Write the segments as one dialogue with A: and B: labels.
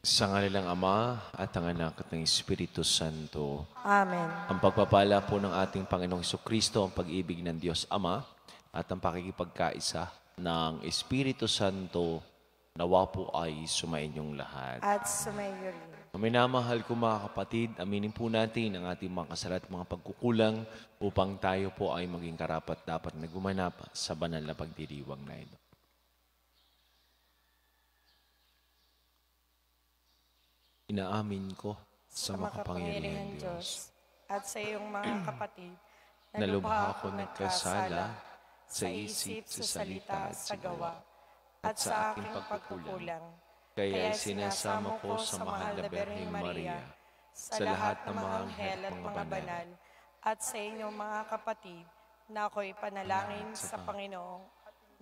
A: Sa ngalan ng Ama at ng Anak at ng Espiritu Santo.
B: Amen.
A: Ang pagpapala po ng ating Panginoong Hesukristo, ang pag-ibig ng Diyos Ama at ang pakikipagkaisa ng Espiritu Santo nawa po ay sumainyong lahat.
B: At sumayo rin.
A: Minamahal ko mga kapatid, aminin po natin ang ating mga kasalanan at mga pagkukulang upang tayo po ay maging karapat-dapat na gumanap sa banal na pagdiriwang na ito. Inaamin ko sa makapangyarihang Diyos
B: at sa iyong mga kapatid
A: na lubha ako nagkasala sa isip, sa salita, sa gawa, at sa aking pagkukulang. Kaya sinasamo ko sa mahal na Birheng Maria, sa lahat ng mga anghel at mga banal,
B: at sa inyong mga kapatid na ako'y panalangin sa Panginoong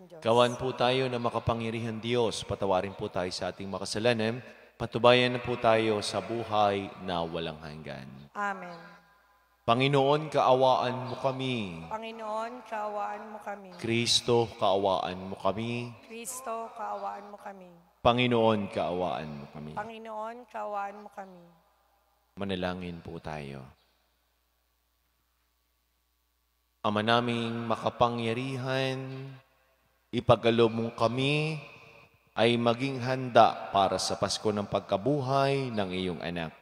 B: Diyos.
A: Gawan po tayo na makapangyarihang Diyos, patawarin po tayo sa ating makasalanan, patubayan na po tayo sa buhay na walang hanggan.
B: Amen.
A: Panginoon, kaawaan mo kami.
B: Panginoon, kaawaan mo kami.
A: Kristo, kaawaan mo kami.
B: Kristo, kaawaan mo kami.
A: Panginoon, kaawaan mo kami.
B: Panginoon, kaawaan mo kami.
A: Manalangin po tayo. Ama naming makapangyarihan, ipagkaloob mo kami ay maging handa para sa Pasko ng pagkabuhay ng iyong anak.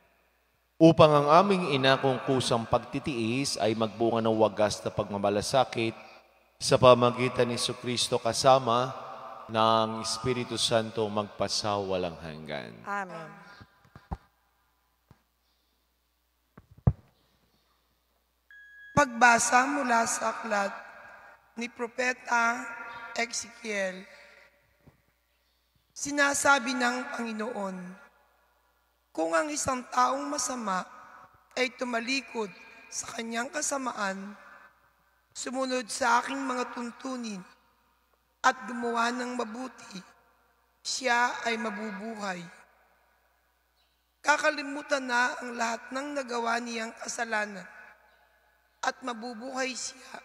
A: Upang ang aming inakong kusang pagtitiis ay magbunga ng wagas na pagmamalasakit sa pamagitan ni Jesucristo kasama ng Espiritu Santo magpasawalang hanggan.
B: Amen.
C: Pagbasa mula sa aklat ni Propeta Ezekiel. Sinasabi ng Panginoon, kung ang isang taong masama ay tumalikod sa kanyang kasamaan, sumunod sa aking mga tuntunin at gumawa ng mabuti, siya ay mabubuhay. Kakalimutan na ang lahat ng nagawa niyang kasalanan at mabubuhay siya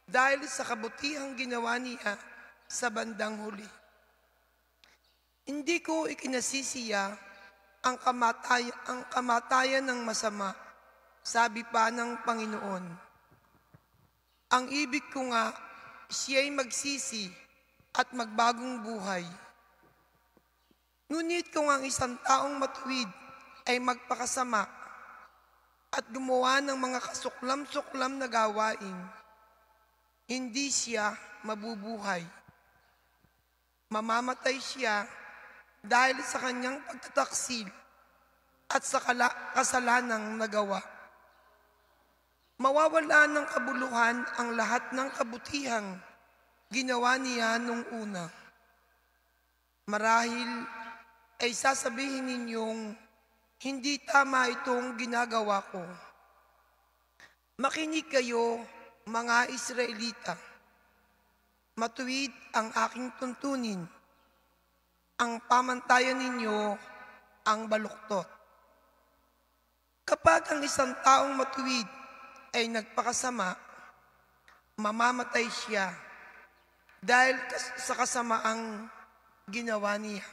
C: dahil sa kabutihang ginawa niya sa bandang huli. Hindi ko ikinasisiya ang kamatayan ng masama, sabi pa ng Panginoon. Ang ibig ko nga, siya'y magsisi at magbagong buhay. Ngunit kung ang isang taong matuwid ay magpakasama at gumawa ng mga kasuklam-suklam na gawain, hindi siya mabubuhay. Mamamatay siya dahil sa kanyang pagtataksil at sa kasalanang nagawa. Mawawala ng kabuluhan ang lahat ng kabutihang ginawa niya nung una. Marahil ay sasabihin ninyong, hindi tama itong ginagawa ko. Makinig kayo, mga Israelita. Matuwid ang aking tuntunin. Ang pamantayan ninyo ang baluktot. Kapag ang isang taong matuwid ay nagpakasama, mamamatay siya dahil sa kasamaang ginawa niya.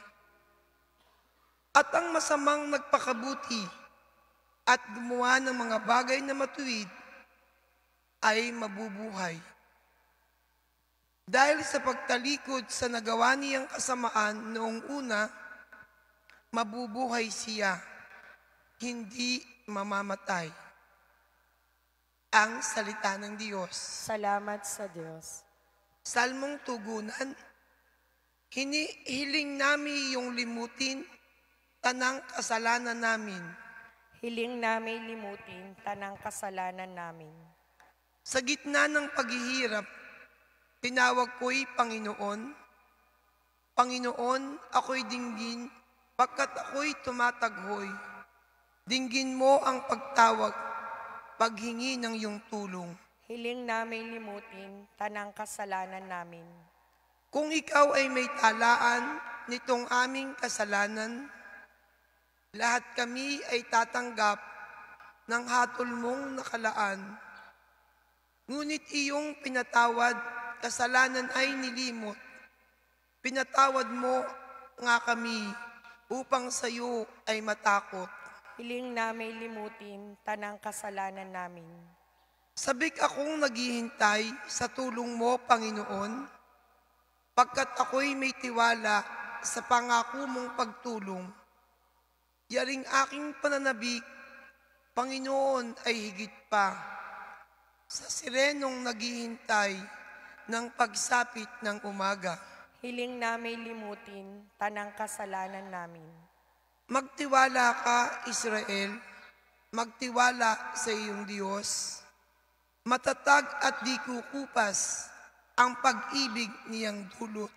C: At ang masamang nagpakabuti at gumawa ng mga bagay na matuwid ay mabubuhay. Dahil sa pagtalikod sa nagawa niyang kasamaan noong una, mabubuhay siya, hindi mamamatay. Ang salita ng Diyos.
B: Salamat sa Diyos.
C: Salmong tugunan, hinihiling namin yung limutin, tanang kasalanan namin.
B: Hiling namin limutin tanang kasalanan namin.
C: Sa gitna ng paghihirap, tinawag ko'y Panginoon. Panginoon, ako'y dinggin, pagkat ako'y tumataghoy. Dinggin mo ang pagtawag, paghingi ng iyong tulong.
B: Hiling namin limutin tanang kasalanan namin.
C: Kung ikaw ay may talaan nitong aming kasalanan, lahat kami ay tatanggap ng hatol mong nakalaan. Ngunit iyong pinatawad, kasalanan ay nilimot. Pinatawad mo nga kami, upang sa iyo ay matakot.
B: Hiling namin limutin tanang kasalanan namin.
C: Sabik akong naghihintay sa tulong mo, Panginoon, pagkat ako'y may tiwala sa pangako mong pagtulong. Yaring aking pananabik, Panginoon, ay higit pa sa sirenong naghihintay ng pagsapit ng umaga.
B: Hiling namin limutin tanang kasalanan namin.
C: Magtiwala ka, Israel, magtiwala sa iyong Diyos. Matatag at di kukupas ang pag-ibig niyang dulot.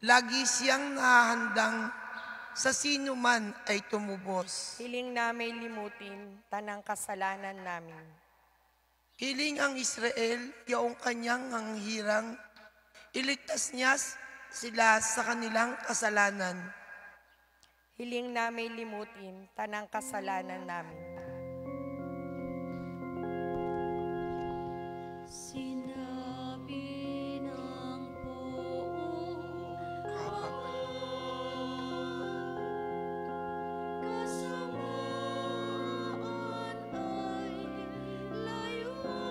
C: Lagi siyang nahahandang sa sino man ay tumubos.
B: Hiling namin limutin tanang kasalanan namin.
C: Hiling ang Israel, yaong kanyang hanghirang, iligtas niya sila sa kanilang kasalanan.
B: Hiling namin limutin tanang kasalanan namin.
D: Sinabi ng poong kasamaan ay layuan,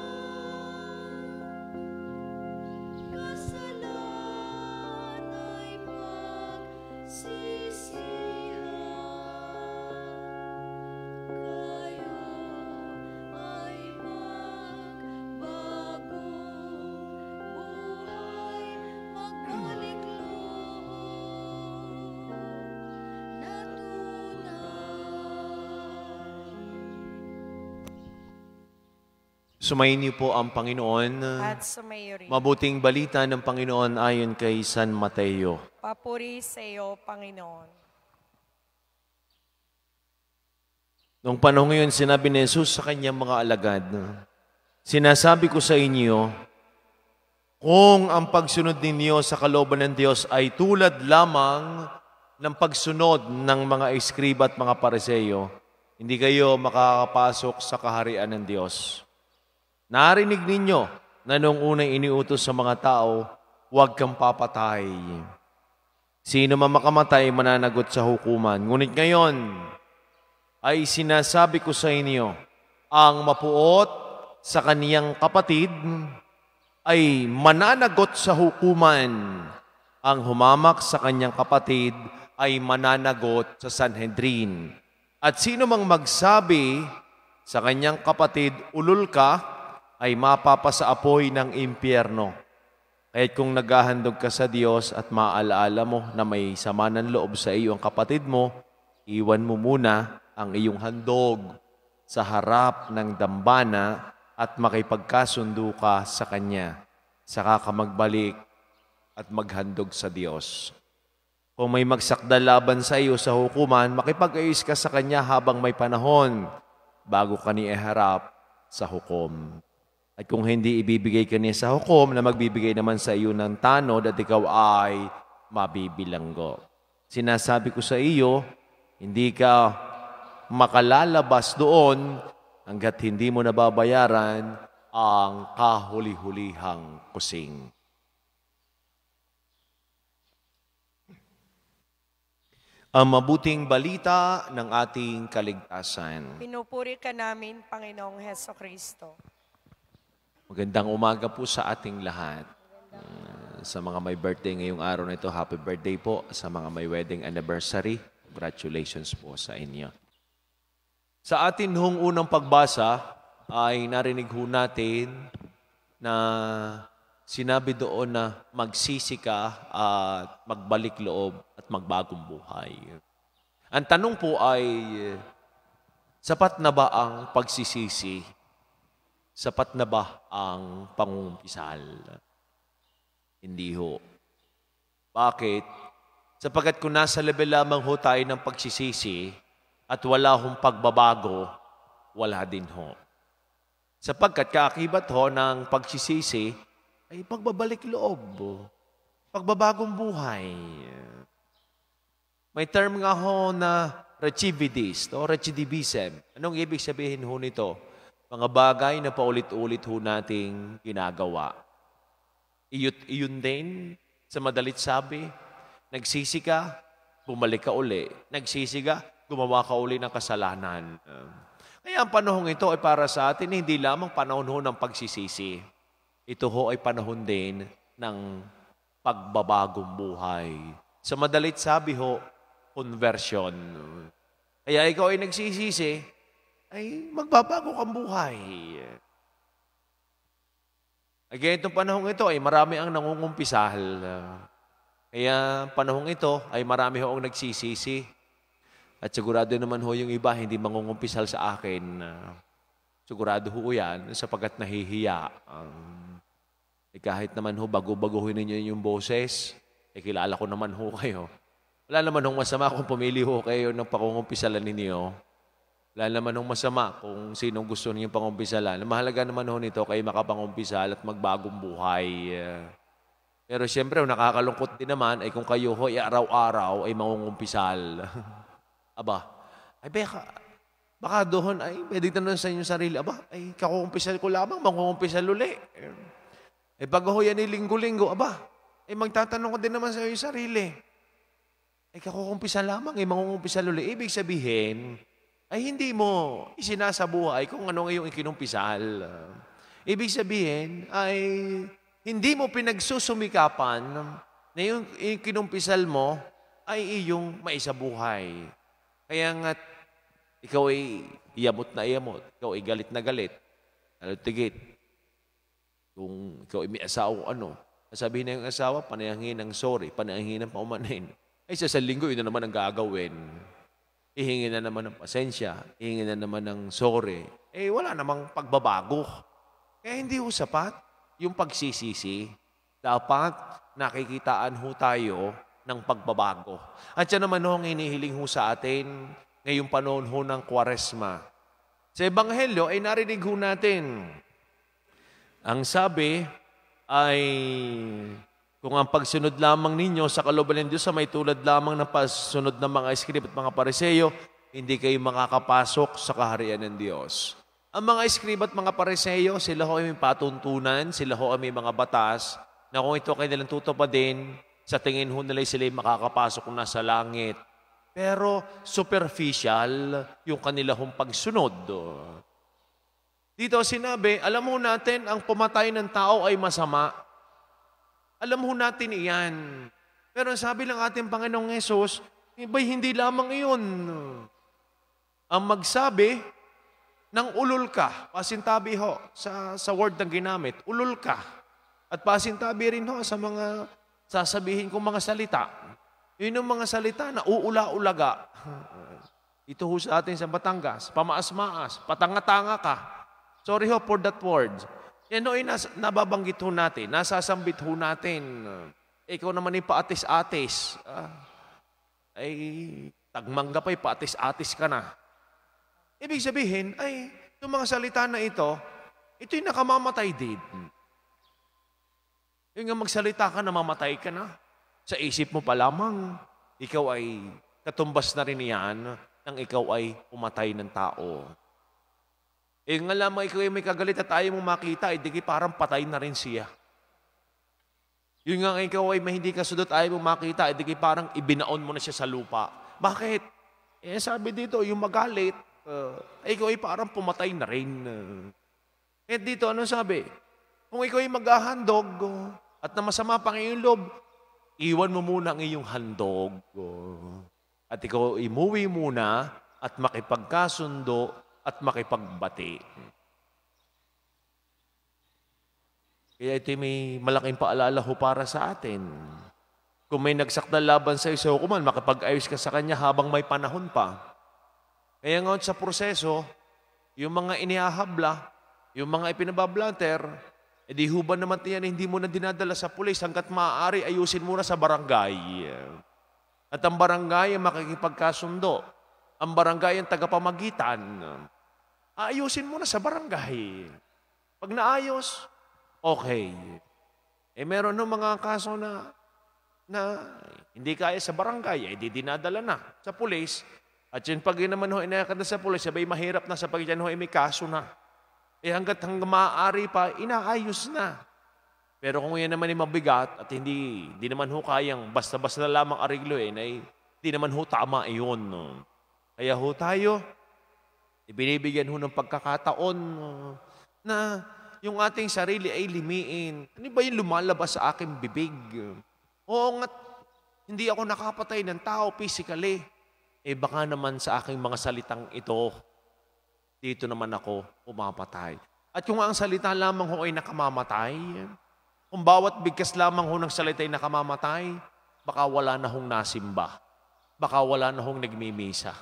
D: kasalan ay pagsisihan, kayo ay magbagong buhay, magbalik loob na tunay.
A: Sumayin niyo po ang Panginoon.
B: At sumayo rin.
A: Mabuting balita ng Panginoon ayon kay San Mateo.
B: Papuri sa iyo, Panginoon.
A: Noong panahon ngayon, sinabi ni Jesus sa kanyang mga alagad, sinasabi ko sa inyo, kung ang pagsunod ninyo sa kalooban ng Diyos ay tulad lamang ng pagsunod ng mga eskriba at mga pariseyo, hindi kayo makakapasok sa kaharian ng Diyos. Narinig ninyo na noong unang iniutos sa mga tao, huwag kang papatay. Sino man makamatay, mananagot sa hukuman. Ngunit ngayon, ay sinasabi ko sa inyo, ang mapuot sa kaniyang kapatid ay mananagot sa hukuman. Ang humamak sa kanyang kapatid ay mananagot sa Sanhedrin. At sino mang magsabi sa kanyang kapatid, ulol ka, ay mapapasa apoy ng impyerno. Kahit kung naghahandog ka sa Diyos at maalaala mo na may sama ng loob sa iyo ang kapatid mo, iwan mo muna ang iyong handog sa harap ng dambana at makipagkasundo ka sa Kanya. Saka ka magbalik at maghandog sa Diyos. Kung may magsakdal laban sa iyo sa hukuman, makipag-ayos ka sa Kanya habang may panahon bago ka niya iharap sa hukom. At kung hindi ibibigay ka niya sa hukom na magbibigay naman sa iyo ng tanod at ikaw ay mabibilanggo. Sinasabi ko sa iyo, hindi ka makalalabas doon hanggat hindi mo nababayaran ang kahuli-hulihang kusing. Ang mabuting balita ng ating kaligtasan.
B: Pinupuri ka namin, Panginoong Heso Kristo.
A: Magandang umaga po sa ating lahat. Sa mga may birthday ngayong araw na ito, happy birthday po. Sa mga may wedding anniversary, congratulations po sa inyo. Sa atin hong unang pagbasa ay narinig ho natin na sinabi doon na magsisi ka at magbalik loob at magbagong buhay. Ang tanong po ay, sapat na ba ang pagsisisi? Sapat na ba ang pangungumpisal? Hindi ho. Bakit? Sapagkat kung nasa level lamang ho tayo ng pagsisisi at wala hong pagbabago, wala din ho. Sapagkat kaakibat ho ng pagsisisi ay pagbabalik loob, pagbabagong buhay. May term nga ho na recidivist o recidivism. Anong ibig sabihin ho nito? Mga bagay na paulit-ulit ho nating ginagawa. Iyon din, sa madalit sabi, nagsisi ka, bumalik ka uli, nagsisiga, gumawa ka uli ng kasalanan. Kaya ang panahong ito ay para sa atin, hindi lamang panahon ho ng pagsisisi. Ito ho ay panahon din ng pagbabagong buhay. Sa madalit sabi ho, conversion. Kaya ikaw ay nagsisisi, ay magbabago kang buhay. Kaya itong panahong ito ay marami ang nangungumpisal. Kaya panahong ito ay marami ho ang nagsisisi. At sigurado naman ho yung iba hindi mangungumpisal sa akin. Sigurado ho yan sapagkat nahihiya. Kahit naman ho bago-baguhin ninyo yung boses, kilala ko naman ho kayo. Wala naman hong masama kung pumili ho kayo ng pangungumpisalan ninyo. Wala naman hong masama kung sinong gusto niyo pangumpisalan. Mahalaga naman ho nito kayo makapangumpisal at magbagong buhay. Pero siyempre, nakakalungkot din naman ay kung kayo ho araw-araw ay mangungumpisal. Aba, ay baka doon ay pwede tanong sa inyong sarili, aba, ay kakukumpisal ko lamang, mangungumpisal uli. Pag ho yan ay linggo-linggo, aba, ay magtatanong ko din naman sa iyong sarili. Ay kakukumpisal lamang, ay mangungumpisal uli. Ibig sabihin, ay hindi mo isinasabuhay kung ano ngayong ikinumpisal. Ibig sabihin, ay hindi mo pinagsusumikapan na yung ikinumpisal mo ay iyong maisabuhay. Kaya nga, ikaw ay iyamot na iyamot. Ikaw ay galit na galit. Tigit. Kung ikaw ay may asawa sasabihin na yung asawa, panayangin ng sorry, panayangin ng paumanin. Ay sa linggo, yun na naman ang gagawin. Ihingi na naman ng pasensya, ihingi na naman ng sorry. Wala namang pagbabago. Kaya hindi ho sapat yung pagsisisi. Dapat nakikitaan ho tayo ng pagbabago. At yan naman ho ang hinihiling ho sa atin ngayong panahon ho ng Kwaresma. Sa Ebanghelyo ay narinig ho natin. Ang sabi ay, kung ang pagsunod lamang ninyo sa kalooban ng Diyos sa may tulad lamang ng pagsunod ng mga eskrib at mga pariseyo, hindi kayo makakapasok sa kaharian ng Diyos. Ang mga eskrib at mga pariseyo, sila ho ay may patuntunan, sila ho ay may mga batas, na kung ito kayo nilang tutupadin, sa tingin ho nila sila ay makakapasok na sa langit. Pero superficial yung kanilang pagsunod. Dito sinabi, alam mo natin, ang pumatay ng tao ay masama. Alam ho natin iyan. Pero sabi ng ating Panginoong Hesus, hindi lamang iyon. Ang magsabi ng ulul ka, pasintabi ho sa word na ginamit, ulul ka. At pasintabi rin ho sa mga sasabihin kong mga salita. Yun yung mga salita na uula-ulaga. Ito ho sa atin sa Batangas, pamaas-maas, patanga-tanga ka. Sorry ho for that word. Yan o, nababanggit ho natin, nasasambit ho natin. Ikaw naman yung paatis-atis. Ay, tagmangga pa'y paatis-atis ka na. Ibig sabihin, ay, yung mga salita na ito'y nakamamatay din. Yung nga magsalita ka, namamatay ka na. Sa isip mo pa lamang, ikaw ay katumbas na rin yan nang ikaw ay umatay ng tao. Nga lamang ikaw ay may kagalit at ayaw mo makita, di parang patay na rin siya. Yung nga ikaw ay hindi kasunod ayaw mo makita, di parang ibinaon mo na siya sa lupa. Bakit? Sabi dito, yung magalit, ikaw ay parang pumatay na rin. Dito, ano sabi? Kung ikaw ay maghahandog at na masama pang iyong loob, iwan mo muna ang iyong handog. At ikaw imuwi muna at makipagkasundo at makipagbati. Kaya ito may malaking paalala ho para sa atin. Kung may nagsakdal laban sa iyo, kuman, makipag-ayos ka sa kanya habang may panahon pa. Kaya ngayon sa proseso, yung mga inihahabla, yung mga ipinabablater, di huban naman yan, hindi mo na dinadala sa pulis hanggat maaari, ayusin muna sa barangay. At ang barangay ang makikipagkasundo. Ang barangay ang tagapamagitan. Ayusin mo na sa barangay. Pag naayos, okay. Meron ng mga kaso na hindi kaya sa barangay, di dinadala na sa pulis. At yun pag yun naman inayakad na sa pulis, sabay mahirap na sa pag yan may kaso na. Hanggang maaari pa, inaayos na. Pero kung yan naman ay mabigat at hindi naman kayang basta-basta lamang ariglo Di naman ho tama iyon. No? Kaya ho tayo, ibinibigyan ho ng pagkakataon na yung ating sarili ay limiin. Ano ba yung lumalabas sa aking bibig? Oo nga, hindi ako nakapatay ng tao physically. Baka naman sa aking mga salitang ito, dito naman ako pumapatay. At kung ang salita lamang ho ay nakamamatay, kung bawat bigkas lamang ho ng salita ay nakamamatay, baka wala na hong nasimba. Baka wala na hong nagmimisa.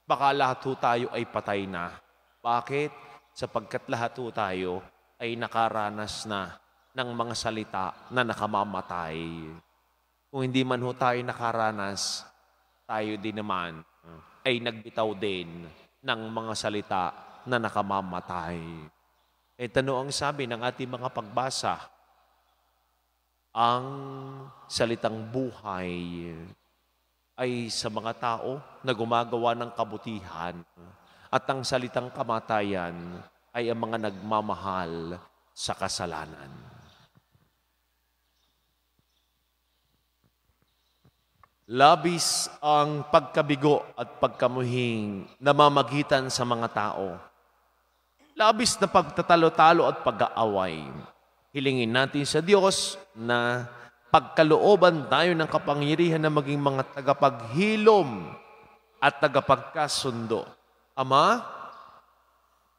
A: Baka lahat ho tayo ay patay na. Bakit? Sapagkat lahat ho tayo ay nakaranas na ng mga salita na nakamamatay. Kung hindi man ho tayo nakaranas, tayo din naman ay nagbitaw din ng mga salita na nakamamatay. Ito ang sabi ng ating mga pagbasa, ang salitang buhay ay sa mga tao na gumagawa ng kabutihan at ang salitang kamatayan ay ang mga nagmamahal sa kasalanan. Labis ang pagkabigo at pagkamuhing namamagitan sa mga tao. Labis na pagtatalo-talo at pag-aaway. Hilingin natin sa Diyos na pagkalooban tayo ng kapangyarihan na maging mga tagapaghilom at tagapagkasundo. Ama,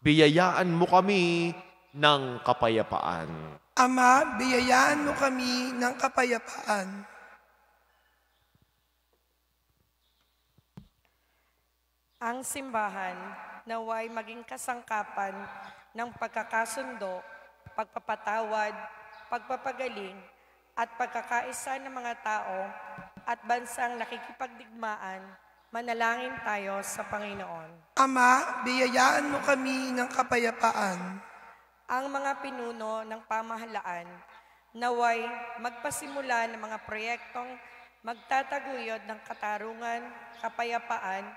A: biyayaan mo kami ng kapayapaan.
C: Ama, biyayaan mo kami ng kapayapaan.
B: Ang simbahan naway maging kasangkapan ng pagkakasundo, pagpapatawad, pagpapagaling, at pagkakaisa ng mga tao at bansang nakikipagdigmaan. Manalangin tayo sa Panginoon.
C: Ama, biyayaan mo kami ng kapayapaan.
B: Ang mga pinuno ng pamahalaan naway magpasimula ng mga proyektong magtataguyod ng katarungan, kapayapaan,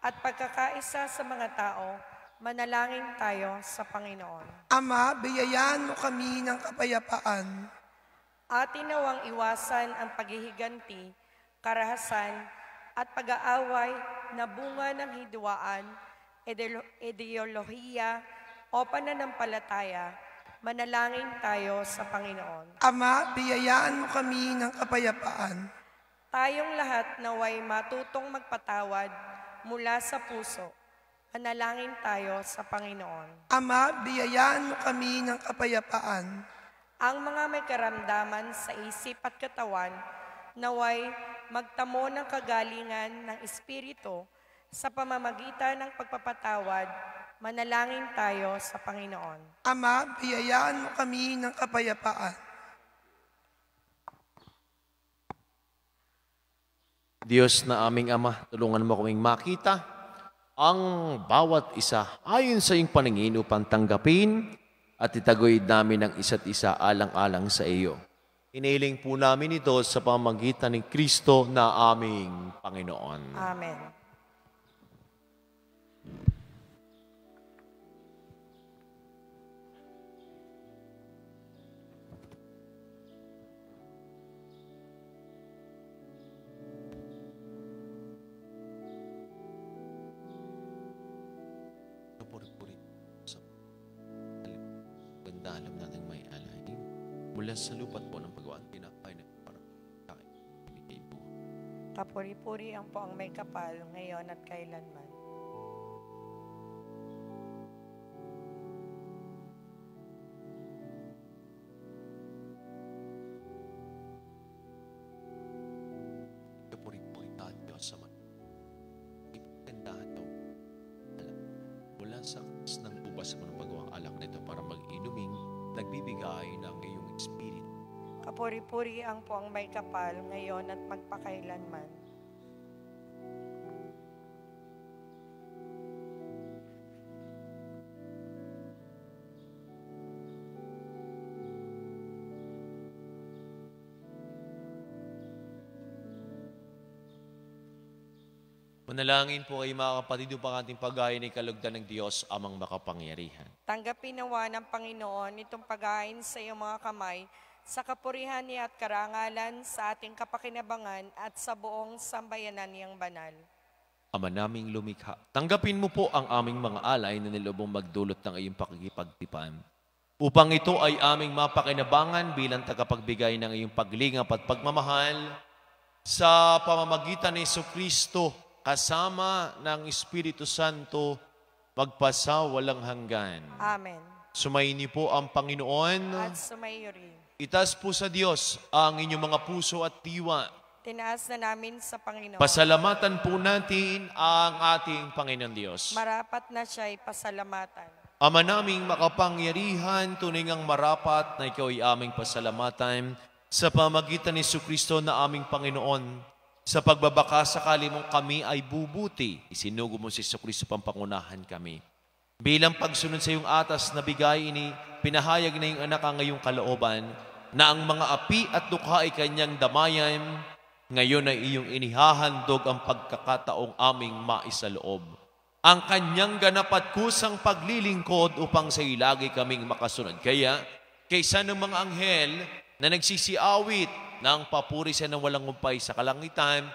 B: at pagkakaisa sa mga tao. Manalangin tayo sa Panginoon.
C: Ama, biyayaan mo kami ng kapayapaan.
B: Atin nawang iwasan ang paghihiganti, karahasan, at pag-aaway na bunga ng hidwaan, ideolohiya o pananampalataya. Manalangin tayo sa Panginoon.
C: Ama, biyayaan mo kami ng kapayapaan.
B: Tayong lahat naway matutong magpatawad mula sa puso. Manalangin tayo sa Panginoon.
C: Ama, biyayaan mo kami ng kapayapaan.
B: Ang mga may karamdaman sa isip at katawan naway magtamo ng kagalingan ng Espiritu sa pamamagitan ng pagpapatawad. Manalangin tayo sa Panginoon.
C: Ama, biyayaan mo kami ng kapayapaan.
A: Diyos na aming Ama, tulungan mo kaming makita ang bawat isa ayon sa iyong paningin upang tanggapin at itaguyod namin ang isa't isa alang-alang sa iyo. Iniling po namin ito sa pamamagitan ni Kristo na aming Panginoon.
B: Amen.
A: Puri-puri sa ganda, alam natin may alay mula sa lupat po ng pagawaan pinakain na para kain binigay po.
B: Kapuri-puri ang po ang may kapal ngayon at kailanman.
A: Kapuri-puri tayo Diyos sa mga ipagandahan daw alam mula sa kas ng ubas mo ng pagawang alak na ito para mag-inuming nagbibigay ng iyong espiritu.
B: Kapuri-puri ang po ang may kapal ngayon at magpakailanman.
A: Manalangin po kayo mga kapatid upang ating pag-ayon ay kalugdan ng Diyos amang makapangyarihan.
B: Tanggapin nawa ng Panginoon itong paghain sa iyong mga kamay sa kapurihan niya at karangalan sa ating kapakinabangan at sa buong sambayanan niyang banal.
A: Ama naming lumikha, tanggapin mo po ang aming mga alay na nilobong magdulot ng iyong pakikipagtipan. Upang ito ay aming mapakinabangan bilang tagapagbigay ng iyong paglingap at pagmamahal sa pamamagitan ni Jesucristo kasama ng Espiritu Santo magpasawalang hanggan.
B: Amen.
A: Sumayin po ang Panginoon.
B: At sumayo rin.
A: Itaas po sa Diyos ang inyong mga puso at diwa.
B: Tinaas na namin sa Panginoon.
A: Pasalamatan po natin ang ating Panginoon Diyos.
B: Marapat na siya'y pasalamatan.
A: Ama naming makapangyarihan, tunay ngang marapat na ikaw ay aming pasalamatan sa pamagitan ni Jesucristo na aming Panginoon. Sa pagbabaka sakali mong kami ay bubuti, isinugo mo si Jesucristo pampangunahan kami. Bilang pagsunod sa iyong atas na bigay, pinahayag na iyong anak ang iyong kalooban, na ang mga api at dukha ay kanyang damayan, ngayon ay iyong inihahandog ang pagkakataong aming maisaloob. Ang kanyang ganap at kusang paglilingkod upang sa ilagi kaming makasunod. Kaya, kaysa ng mga anghel na nagsisiawit ng papuri sa nang walang umpay sa kalangitan,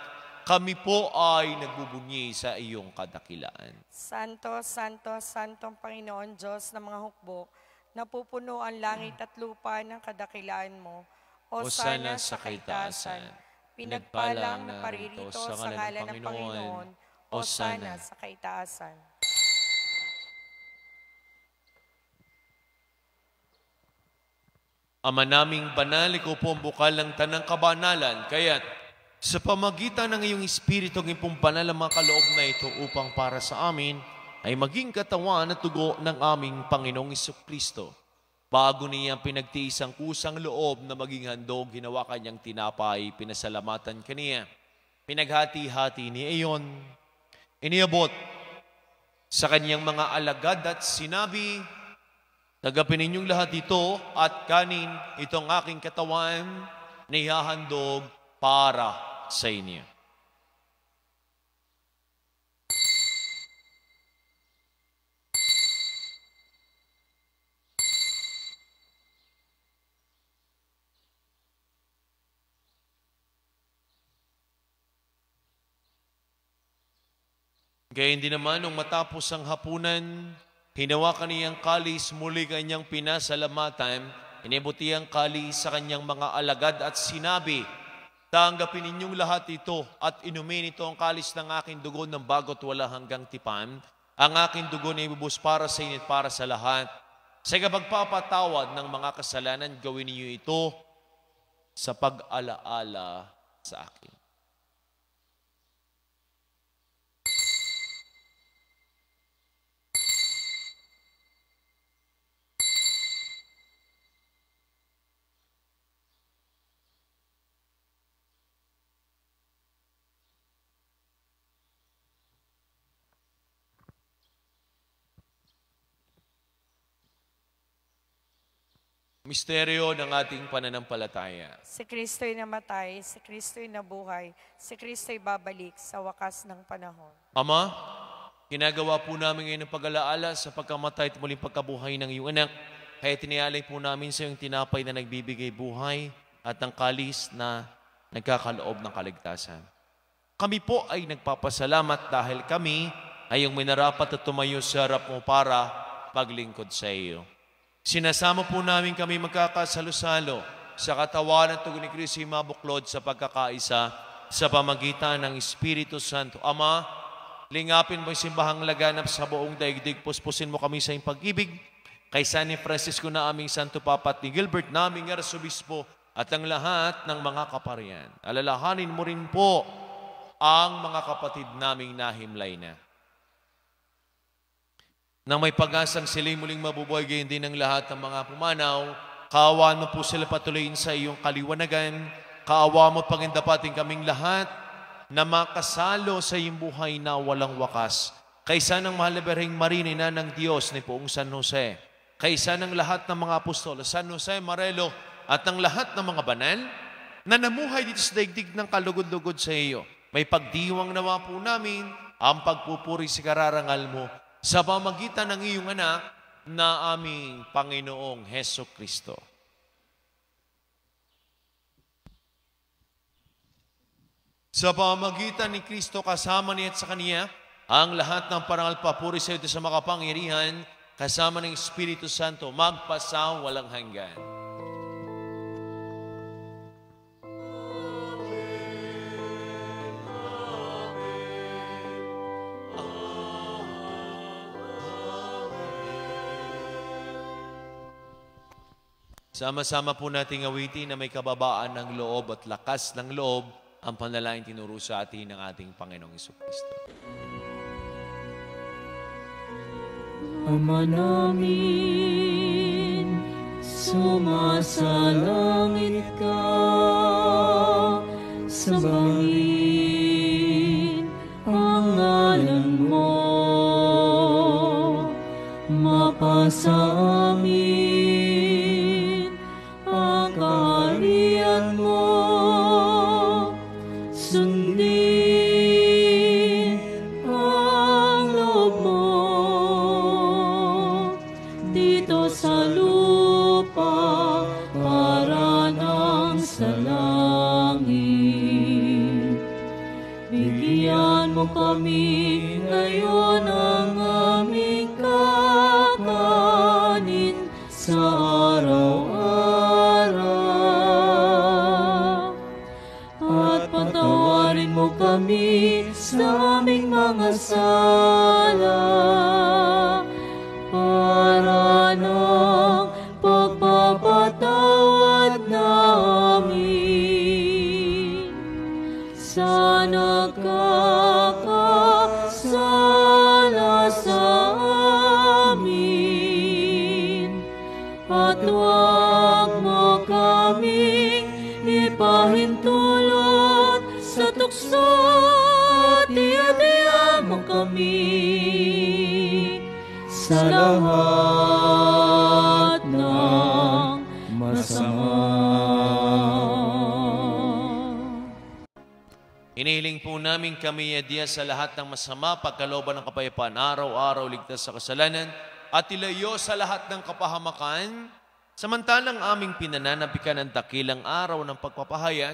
A: kami po ay nagbubunyi sa iyong kadakilaan.
B: Santo, Santo, Santong Panginoon Diyos ng mga hukbo, napupuno ang langit at lupa ng kadakilaan mo. O sana sa kaitaasan. Pinagpalang na paririto sa ngalan ng Panginoon. O sana sa kaitaasan.
A: Ama naming banal, ikaw po ang bukal ng tanang kabanalan, kaya't sa pamagitan ng iyong Espiritu, ang iyong banal ang mga kaloob na ito upang para sa amin ay maging katawan at tugo ng aming Panginoong Jesucristo. Bago niya pinagtiis ang kusang loob na maging handog, ginawa kanyang tinapay, pinasalamatan kaniya. Pinaghati-hati ni Iyon, iniabot sa kanyang mga alagad at sinabi, "Tagapin ninyong lahat ito at kanin itong aking katawan na ihahandog para sa inyo." Kaya hindi naman nung matapos ang hapunan, hinawakan niyang kalis, muli kanyang pinasalamatan, inibuti ang kalis sa kanyang mga alagad at sinabi, "Tanggapin ninyong lahat ito at inumin ito ang kalis ng aking dugo ng bago't wala hanggang tipan. Ang aking dugo na ibubus para sa inyo at para sa lahat. Sa kapagpapatawad ng mga kasalanan, gawin niyo ito sa pag-alaala sa akin." Misteryo ng ating pananampalataya.
B: Si Kristo'y namatay, si Kristo'y nabuhay, si Kristo'y babalik sa wakas ng panahon.
A: Ama, ginagawa po namin ngayon ang pag-alaala sa pagkamatay at muling pagkabuhay ng iyong anak. Kaya tinialay po namin sa iyong tinapay na nagbibigay buhay at ang kalis na nagkakaloob ng kaligtasan. Kami po ay nagpapasalamat dahil kami ay yung minarapat at tumayo sa harap mo para paglingkod sa iyo. Sinasama po namin kami magkakasalo-salo sa katawan at tugon ni Kristo mabuklod sa pagkakaisa sa pamagitan ng Espiritu Santo. Ama, lingapin mo yung simbahang laganap sa buong daigdig. Puspusin mo kami sa iyong pag-ibig. Kay San Francisco na aming Santo Papa at ni Gilbert naming Arsobispo at ang lahat ng mga kaparian. Alalahanin mo rin po ang mga kapatid naming nahimlay na. Nang may pag-asang sila'y muling mabubuhay, gayon din ang lahat ng mga pumanaw, kaawaan mo po sila patuloyin sa iyong kaliwanagan, kaawa mo pagindapating kaming lahat na makasalo sa iyong buhay na walang wakas. Kaysa ng mahal na Birheng Maria, ina ng Diyos ni Poong San Jose, kaysa ng lahat ng mga apostol, San Jose Marelo, at ng lahat ng mga banal na namuhay dito sa daigdig ng kalugod-lugod sa iyo, may pagdiwang nawa po namin ang pagpupuri sa kararangal mo sa pamagitan ng iyong anak na aming Panginoong Heso Kristo. Sa pamagitan ni Kristo kasama niya at sa Kaniya, ang lahat ng parangal papuri sa ito sa makapangyarihan, kasama ng Espiritu Santo, magpasaw walang hanggan. Sama-sama po nating awitin na may kababaan ng loob at lakas ng loob ang panalangin tinuro sa atin ng ating Panginoong Jesucristo.
D: Ama namin, sumasalangit ka, sambahin ang ngalan mo, mapasa amin ang kaharian mo, sundin ang loob mo dito sa lupa para nang sa langit. Bigyan mo kami ngayon ang aming kakanin sa araw-araw. At patawarin mo kami sa aming mga sala para ng pagpapatawad namin sa nagkakasala sa amin. At huwag mo kaming ipahintulot sa tukso, at iadya mo kami sa lahat ng masama.
A: Inihiling po namin kami adya sa lahat ng masama, pagkalooban ng kapayapaan, araw-araw ligtas sa kasalanan, at ilayo sa lahat ng kapahamakan, samantalang aming pinananabikan ang dakilang araw ng pagpapahayag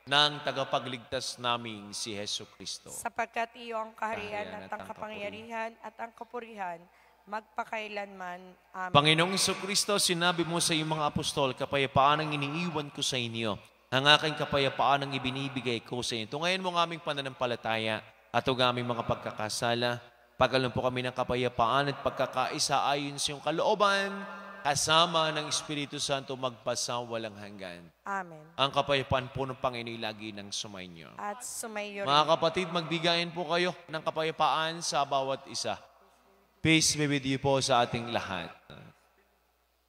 A: ng tagapagligtas naming si Hesu Kristo.
B: Sapagkat iyo ang kaharian at ang kapangyarihan at ang kapurihan, magpakailanman. Amen.
A: Panginoong Jesucristo, sinabi mo sa iyong mga apostol, kapayapaan ang iniiwan ko sa inyo. Ang aking kapayapaan ang ibinibigay ko sa inyo. Tungayin mo ang aming pananampalataya at ang aming mga pagkakasala. Pagkaloob po kami ng kapayapaan at pagkakaisa ayon sa iyong kalooban, kasama ng Espiritu Santo magpasa walang hanggan.
B: Amen.
A: Ang kapayapaan po ng Panginoon lagi ng sumainyo.
B: At sumayo rin.
A: Mga kapatid, magbigayin po kayo ng kapayapaan sa bawat isa. Peace be with you po sa ating lahat.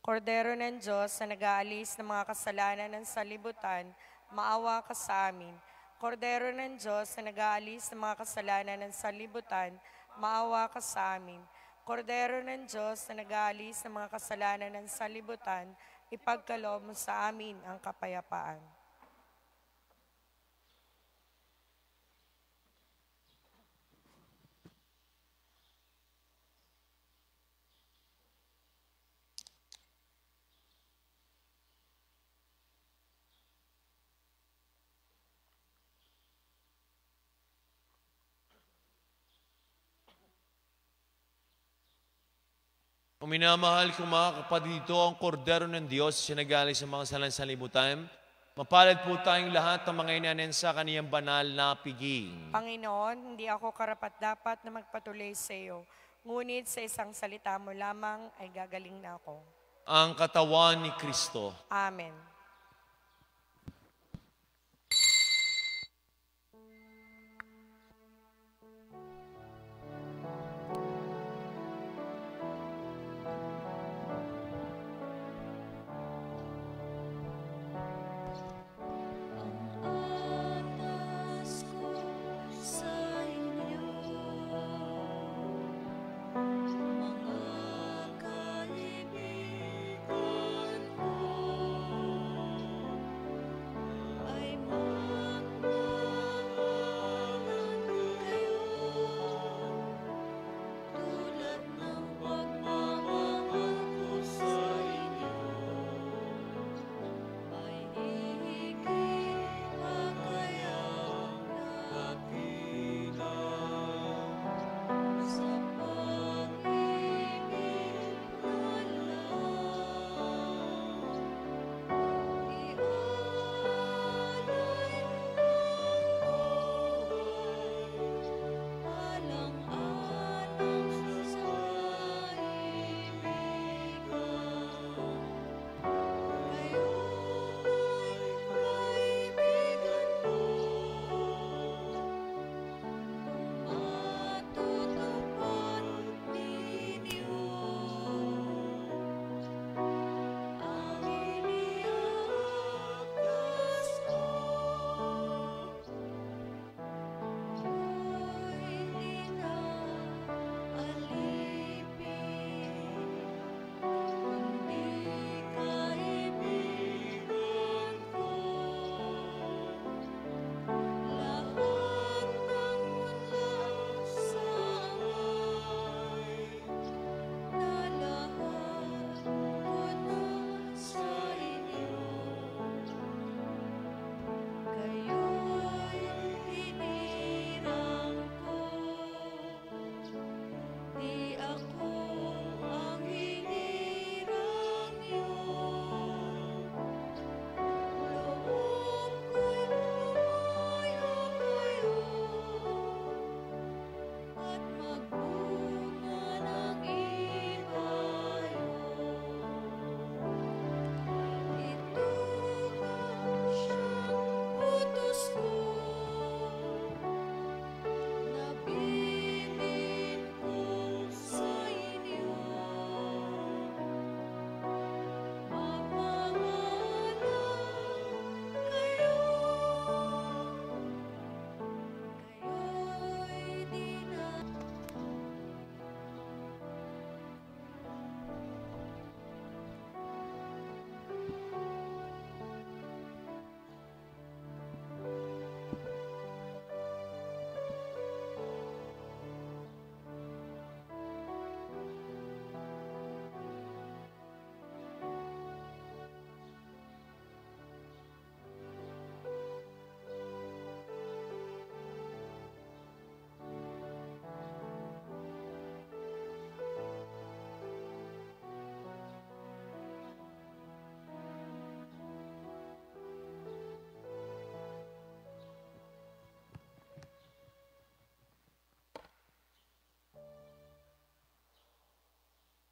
B: Kordero ng Diyos na nag-aalis ng mga kasalanan ng salibutan, maawa ka sa amin. Kordero ng Diyos na nag-aalis ng mga kasalanan ng salibutan, maawa ka sa amin. Kordero ng Diyos na nag-aalis ng mga kasalanan ng salibutan, ipagkaloob mo sa amin ang kapayapaan.
A: Minamahal kong mga kapatid, ito ang kordero ng Diyos, sinagali sa mga salibutan. Mapalad po tayong lahat ng mga inanen sa kaniyang banal na piging.
B: Panginoon, hindi ako karapat-dapat na magpatuloy sa iyo, ngunit sa isang salita mo lamang ay gagaling na ako.
A: Ang katawan ni Kristo.
B: Amen.
D: Atas ko sa inyo, mga kaibigan ko.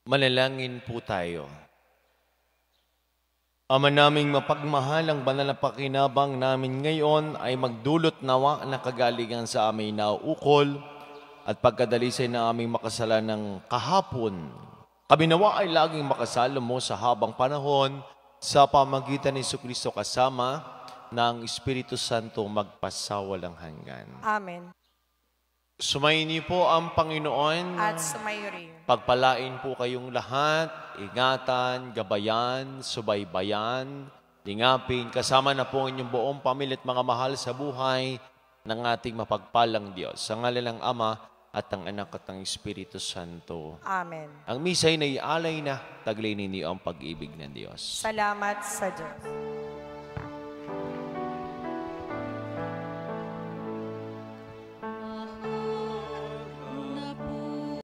A: Manalangin po tayo. Ama naming mapagmahal, ang banal na pakinabang namin ngayon ay magdulot nawa ng kagalingan sa aming nauukol at pagkadalisay na aming makasalan ng kahapon. Kami nawa ay laging makasalo mo sa habang panahon sa pamagitan ni Jesucristo kasama ng Espiritu Santo magpasawalang hanggan.
B: Amen.
A: Sumayin niyo po ang Panginoon.
B: At sumayo rin.
A: Pagpalain po kayong lahat, ingatan, gabayan, subaybayan, lingapin, kasama na po inyong buong pamilya at mga mahal sa buhay ng ating mapagpalang Diyos. Sa ngalan ng Ama at ng Anak at ng Espiritu Santo.
B: Amen.
A: Ang misa'y naialay na, taglay ninyo ang pag-ibig ng Diyos.
B: Salamat sa Diyos.